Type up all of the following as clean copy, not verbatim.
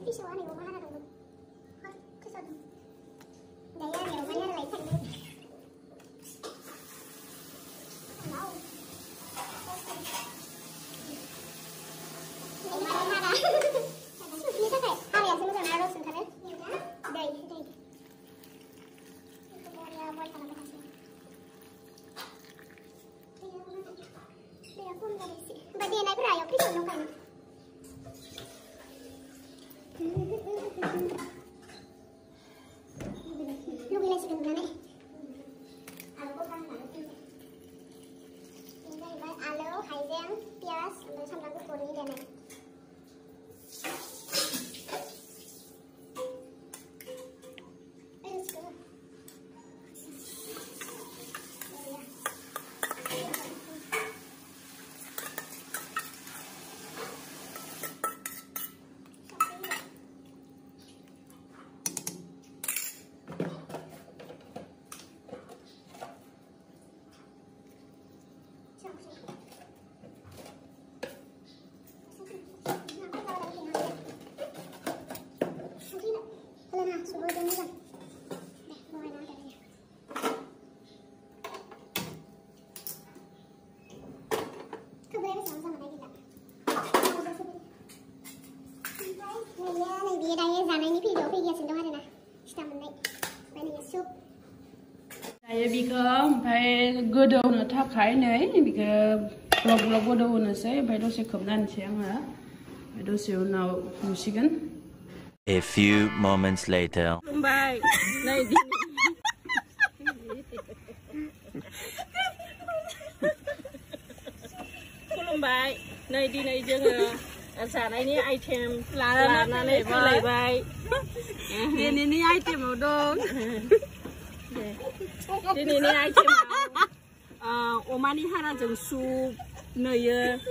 Pisau này của mana dong? Ke sana. Daya dia rumahnya lain kan. Mau. Ini mana? Ini tak kayak. Hari yang semuanya naruh sebentar. Dai. Itu dia buat kalau berhasil. Dia pun dari sini. Berarti naik berapa? Pisau dong kan. Lu bilang sih gimana nih? Alo, haizeng, pias, untuk sambal goreng dan lain. Saya bikin, sampai godown tak kain ni, bikin blok godown saya, sampai dosa kebenan siang lah, sampai dosa unau musikan. A few moments later. Bye, naik di. Bye, naik di naik jangan. Asal ini item lana naik bye. Ini item udang. Ini item omani harajeng sup naya.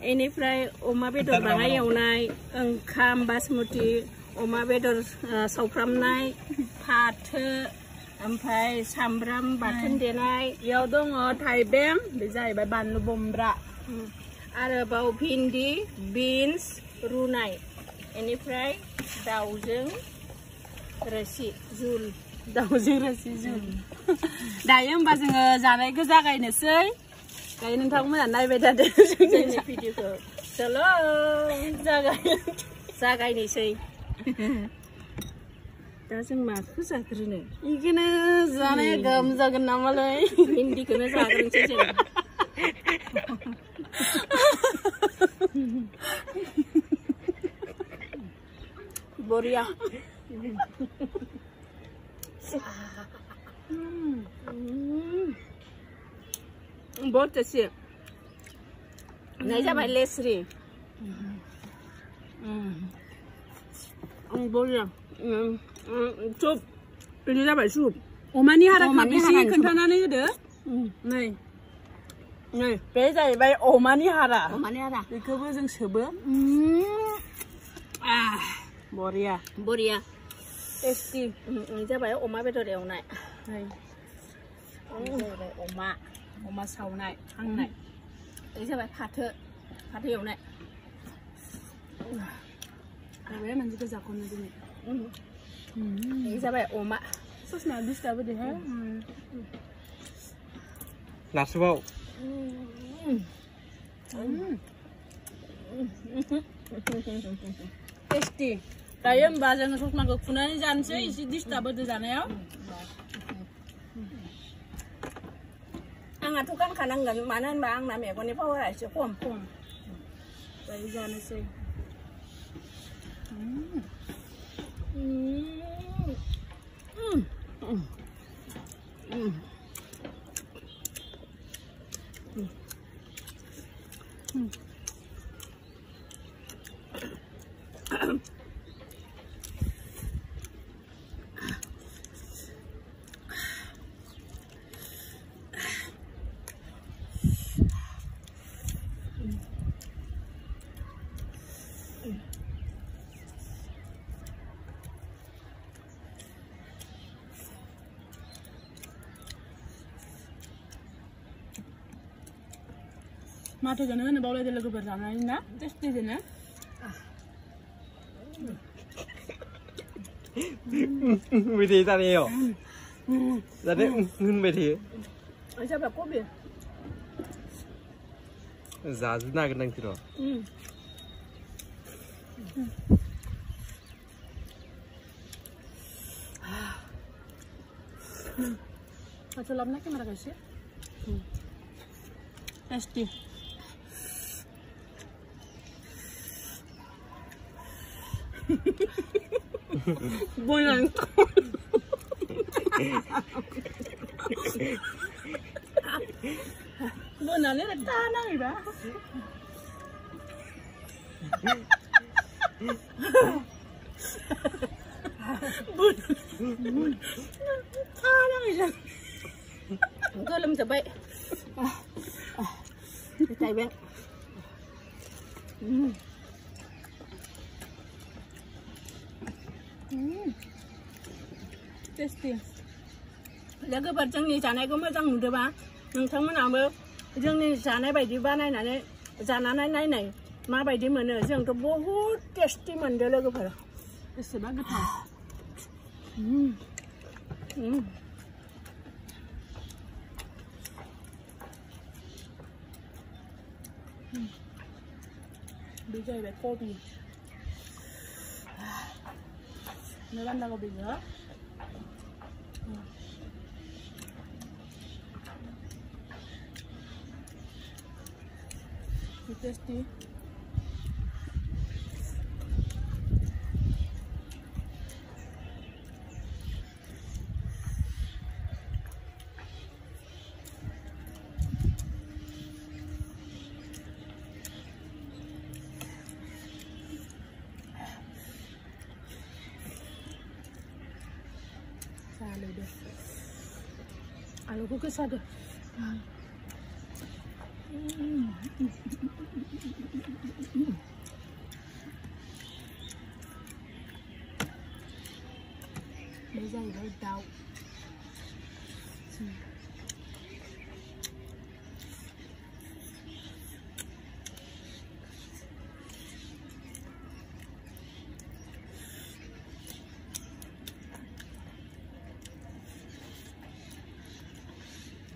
Ini fry oma bedor bangai ewnai, oंखाम basmati, oma bedor saवफ्रामनाय, फाथो, ओमफ्राय सामब्राम बाथोन देनाय, बेयाव दङ थाइबें, बे जाहैबाय बानलु बम्ब्रा. आरोबाव भिन्दी, बिन्स रुनाय, बेनिफ्राय दाउजों रोसि जुल. दाउजों रोसि जुल. दायो होमबा जोङो जानायखौ जागायनोसै. दायो नोंथांमोना नायबाय थादो जोंनि भिडिअखौ. चलो जागायनोसै. दा जों माखौ जाग्रोनो? बेखौनो जानाया गाहाम जागोन नामालै? भिन्दिखौनो जाग्रोनोसै जों. Boria. बहुत अच्छी नहीं जाबाय लेस्रि बोरिया सुप बेनो जाबाय सुप अमानि हारा खाबेसे खोन्थानानै होदो नै नै बे जाहैबाय अमानि हारा बेखौबो जों सोबो बरिया बरिया टेस्टि जाबाय अमा बेदर एवनाय जाबाय अमा सावनाय हांनाय बे जाबाय फाथो एवनाय बे मोनसे गोजाखौनो दिनै बे जाबाय अमा ससना दिसताबो दे हा नारसुबाव टेस्टि दायो होमबा जोङो ससनाखौ खुनानै जानोसै एसे दिसताबो दे जानायाव आंहाथ' गानखानांगोन मानो होनबा आंना मेगननि पावारा एसे खम दायो जानोसै माथो जानो होनो बावलायदो लोगोफोर जानानै ना टेस्टि जानो Vì thế ra đây hả? Ra đấy ngưng về thế. ở sao bà có biển Giá dưới này cái năng thì đó. Macam lama nak mana kasih? Tasty. Bulan. Bulan ni dah tanah ni dah. Bulan. Tanah ni dah. Kau lem terbaik. Tay bé. Tasty. लोगोफोर जोंनि जानायखौ मोजां नुदोंबा नोंथांमोनाबो जोंनि जानाय बायदि बानायनानै जानानै नायनाय माबायदि मोनो जोंथ' बहुद टेस्टी मोनदों लोगोफोर बेसेबा गोथाव bê जाहैबाय कबि नो बान्दा कबिखौ tasty Salah deh. Aluku kesal deh. Bây giờ thì đau.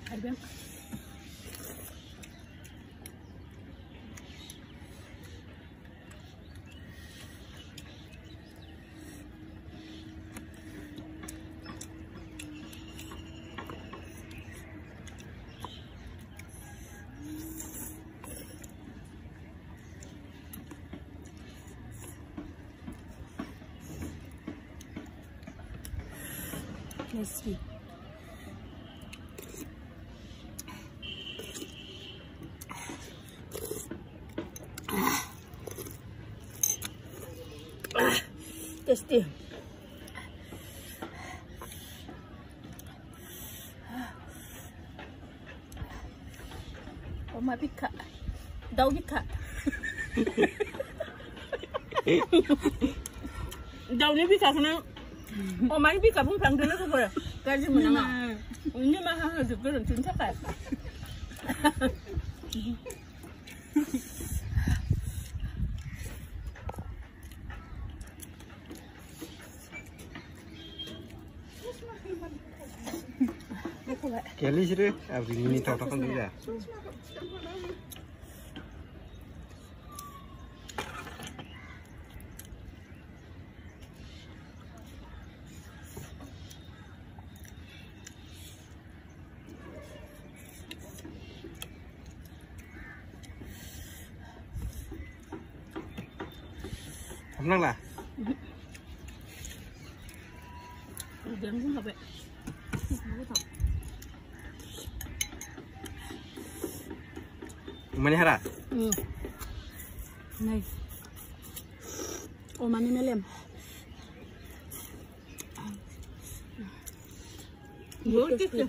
Hadi ben. Tasty. Tasty. Oma pika, daun pika. Daun ni pika kena. Oma ni pika pun pelan dulu tu boleh. Gaji mana? Ini mahal juga dan cinta kan. Kelly sih deh, abis ini tahu kan dia. Không là Diam pun tak baik. Mana hara? Này Ồ mà nên mới làm Bố kích kìa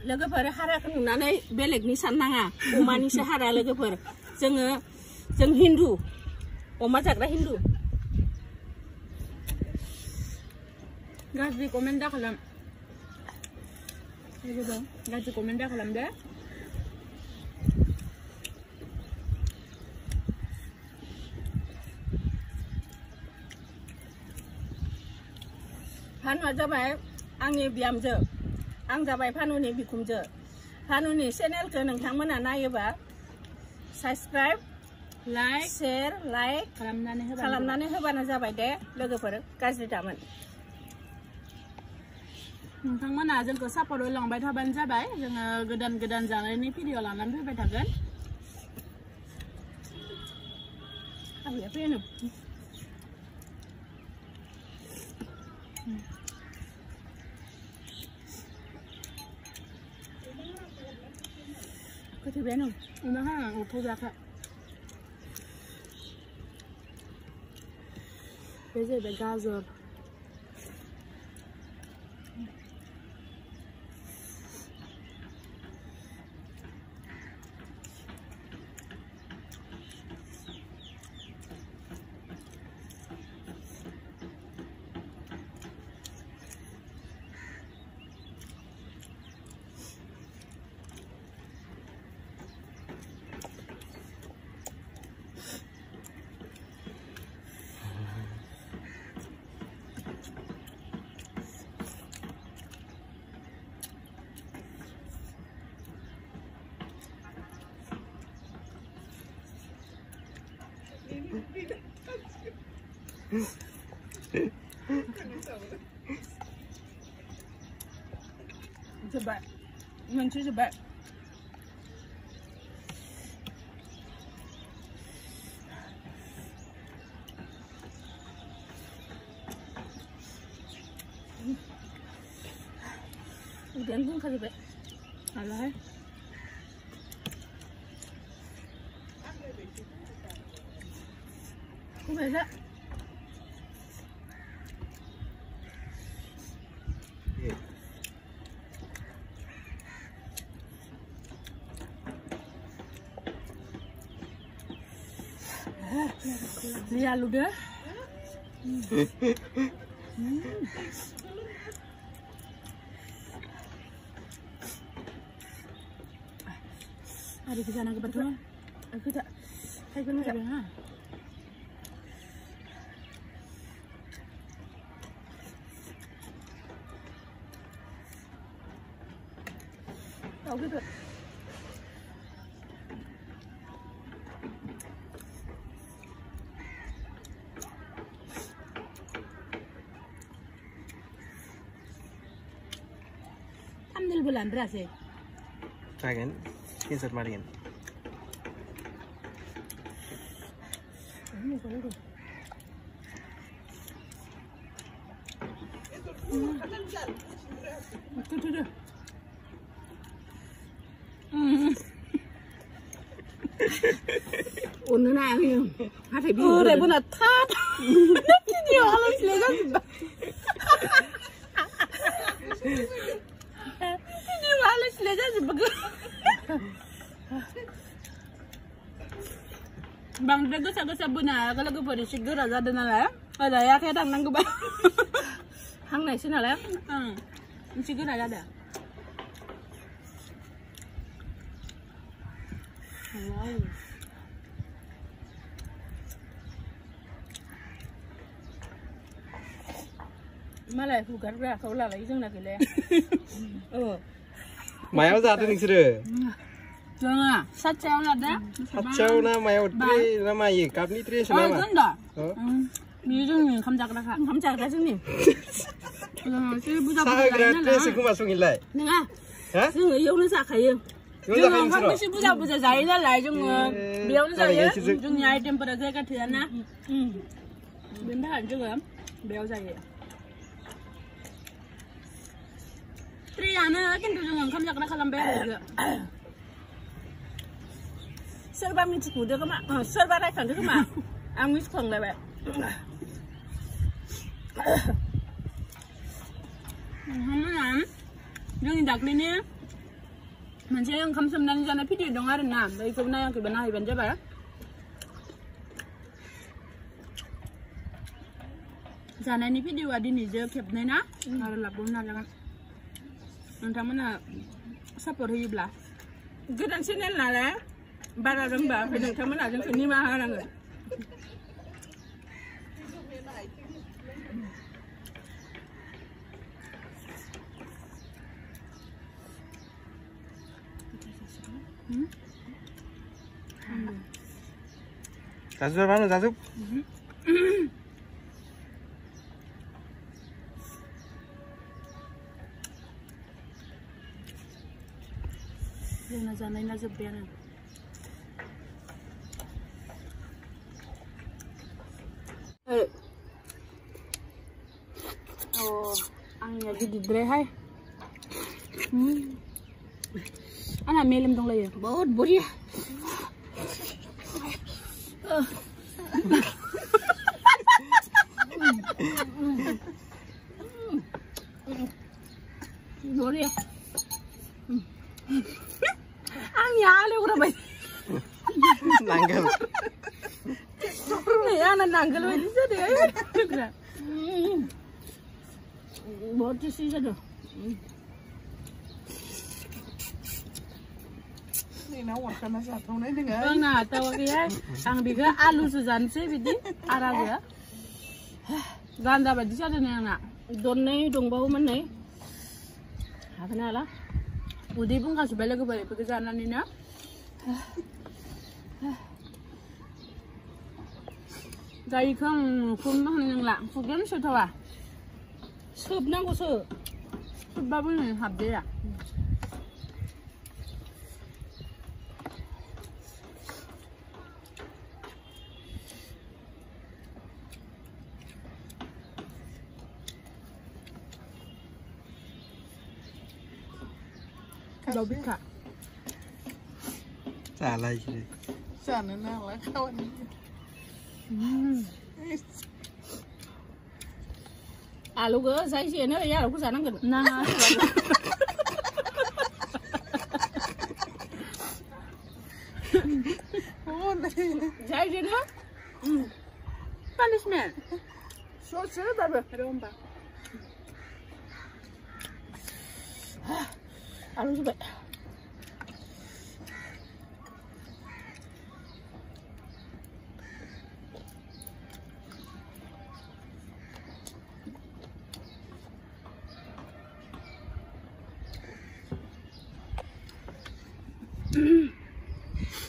Logoफोर हाराखौ नुनानै बेलेगनि साननाङा अमानिसो हारा लोगोफोर जों हिन्दु अमा जाग्रा हिन्दु गाज्रि कमेन्ट दाखालाम गाज्रि कमेन्ट दाखालाम दे फानुआ जाबाय आंनि बिहामजो आं जाबाय फानुनि बिखुमजो फानुनि चेनेलखौ नोंथांमोना नायोबा साबस्क्राइब लाइक शेयर लाइक खालामनानै होबानो जाबाय दे लोगोफोर गाज्रि दामोन नोंथांमोना जोंखौ सापर्ट होलांबाय थाबानो जाबाय जोङो गोदान गोदान जानायनि भिडिअ लानानै फैबाय थागोन आबैया फैनो Cái bé nào, nó ha, một thôi giặc ạ. Bây giờ phải gazer. Coba, nanti coba. Udah pun kali be, alah. Kau bela. Lihat lu deh. Ada di sana kebetulan. Aku tak. Saya kena tak dengar. Tahu gitu. Ambil bulan beras ya. Dragon, kisah Marian. Tuh. 오늘 아니요. 하루 비. 그래 보나 타. 드디어 알았어 내가. 드디어 알았어 내가 지금. Bang Dago sa buna kalau gue pada sigur aja dengan lah. Ada ya kayak tang gue bang. Hang naik sini lah. Sigur aja ada. Wow. Malah aku kerja kau lah lagi jangan lagi le. Maya apa ada nih sih? Jangan, sacau ada. Sacau na maya utri na maya kapni tri sana. Oh, ganda. Mijung kamjakra kah? Kamjakra sini. Sagra tri seku masuk ilai. Nenga. Hah? Sini yang nak kaya. Jangan kamu sih buja jahit lah, jangan biar saya jangan nyai temperatur kat tiada. Benda juga biar saya. Tri ana kan tu jangan kamjakra kalam biar juga. सोरबा मिथिखौदो खोमा सोरबा रायखांदो खोमा आं मिथिखांलायबाय जोंनि दाख्लैनि मोनसे ओंखाम सोमनानै जानाय भिडिअ दं आरो ना बेखौ नायाखैबा नायहैबानो जाबाय जानायनि भिडिअआ दिनैजों खेबनाय ना आरो लाबोनो नाजागोन नोंथांमोना सापर्ट होयोब्ला गोदान चेनेल नालाय बारा रोंबा नोंथांमोना जोंखौ निमाहा होनांगोन Zasuk mana Zasuk? Jangan jangan ini sebian. Oh, angin jadi dre hai. Anak melim dong lagi. Baut boria. Boria. Ang yale ko na ba? Nanggal. Yan ang nanggal mo dito de. Baut sih saja. Bang na tahu kaya ang biga alu sujan sih bidi arah ya. Ganda badi saja nih anak. Donne dong bau mana? Apa nala? Udah pun kasih balik ke balik pekerjaan ini na. Dari kan pun yang lang, punya sudah tahu. Sup nang ko sup. Babu ni habis ya. Đâu biết cả. Xả lại chứ. Xả nó nào lại khâu anh. À lúc đó say xe nó ra đâu có xả nó gần. Nah. Say xe nó. Punishment. So sure baby. Romba. Alu juga.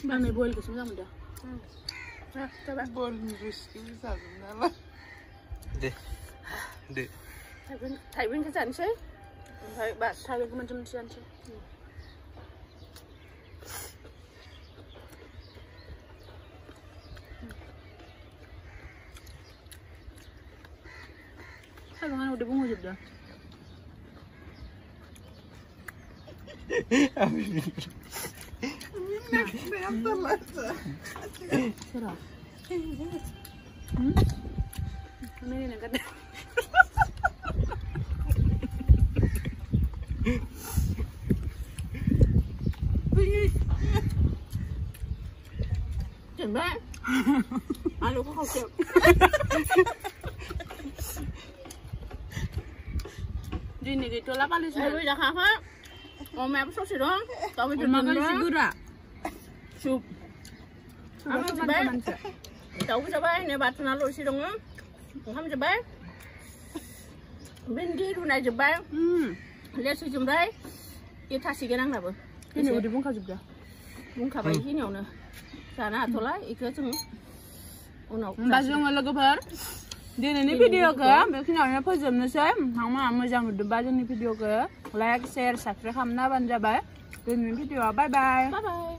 Bang ni boil ke semua muda. Coba boil risky bisa nala. Deh. Deh. Thầy bên cái sẵn xí. Thầy bà sao bên cái mình sẵn xí. Thầy con udah bunga juga. Serah. Ini nak kata. Cepat. Alu kau kau. Jadi gitu lah paling sih. Ayo dah apa? Mau main apa sih dong? Tahu itu makan segera. Sup. Apa coba? Tahu coba ini batu nalu sih dong. Kamu coba. Bendi tu nak coba. Lihat sih coba. Kita sih kenang apa? Ini udah bungka juga. Bungka baik ini ona. Sana atulah ikut ceng. Ona. Baju ngalah kebar. Dia ni video ke, biasanya apa jam ni saya, hama macam tu baju ni video ke, like, share, subscribe, hamna banja bay. Dia ni video, bye bye. Bye bye.